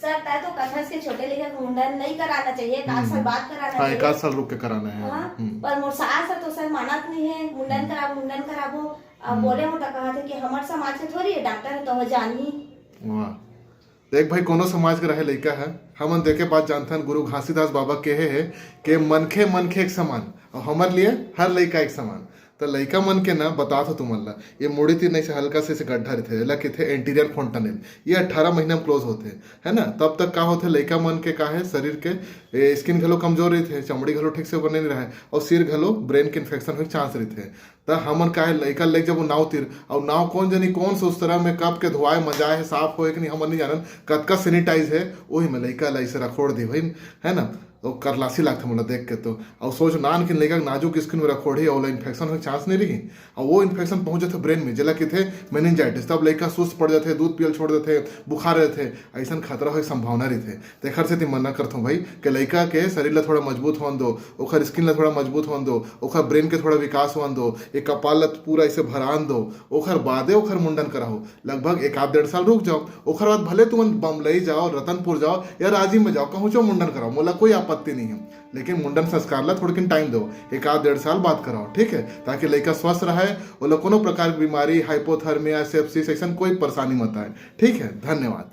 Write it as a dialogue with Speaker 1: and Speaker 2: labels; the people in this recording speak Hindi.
Speaker 1: सर तय तो कथा के छोटे लेकर मुंडन नहीं कराना चाहिए, 1 साल बाद कराना चाहिए।
Speaker 2: 1 साल रुक के कराना है।
Speaker 1: पर मोर सास तो सर मानत नहीं है, मुंडन कराबो। अब बोले हो तो कहा थे कि हमारे समाज के थोड़ी है, डॉक्टर है तो हो जानी।
Speaker 2: वाह, देख भाई कोनो समाज के रहे लइका है, हमन देखे बात जानते हैं गुरु घासीदास बाबा कहे है कि मनखे मनखे एक समान और हमारे लिए हर लइका एक समान। तो लइका मन के ना बता था तुमन ला, ये मुड़ी तीर नहीं से हल्का से गड्ढा रहते ला के थे एंटीरियर फोंटानेल, ये 18 महीना में क्लोज होते है ना। तब तक का होते लइका मन के का है शरीर के स्किन घलो कमजोर रहते, चमड़ी घलो ठीक से बने नहीं रहे और सिर घलो ब्रेन के इन्फेक्शन हो चांस रहते। तो हमन का है लइका लेके जब वो नाव तीर और नाव कौन जानी कौन से उस तरह में कब के धोआए मजाए है साफ होए कि नहीं हमन नहीं जानन, कतका सैनिटाइज है वही में लइका ला इसे रखोड़ दी भाई है ना। तो करलासी लागते मोला देख के तो, और सोच नान के लेकर नाजुक स्किन में रखोड़ी और इन्फेक्शन हो चांस नहीं रही और वो इन्फेक्शन पहुंच जाते ब्रेन में जला के थे मेनिंजाइटिस, तब लड़का सुस्त पड़ जाते, दूध पियल छोड़ देते, बुखार रहते, ऐसा खतरा हो संभावना रही थे। तेखर से मना करता हूँ भाई कि लड़का के शरीर ला थोड़ा मजबूत होन दो, ओखर स्किन ला थोड़ा मजबूत होन दो, ओखर ब्रेन के थोड़ा विकास होन दो, एक कपाल ला पूरा ऐसे भरान दो, ओखर बादे ओखर मुंडन कराओ। लगभग 1-1.5 साल रुक जाओ, ओखर बाद भले तुम बम्बई जाओ, रतनपुर जाओ या राजी में जाओ, कहूँ चो मुंडन कराओ, मोला कोई आपत्ति नहीं है। लेकिन मुंडन संस्कार ला थोड़ा टाइम दो, 1-1.5 साल बाद कराओ, ठीक है, ताकि लड़का स्वस्थ रहे और कोनो प्रकार की बीमारी हाइपोथर्मिया सेप्सिस ऐसा कोई परेशानी मत आए। ठीक है, धन्यवाद।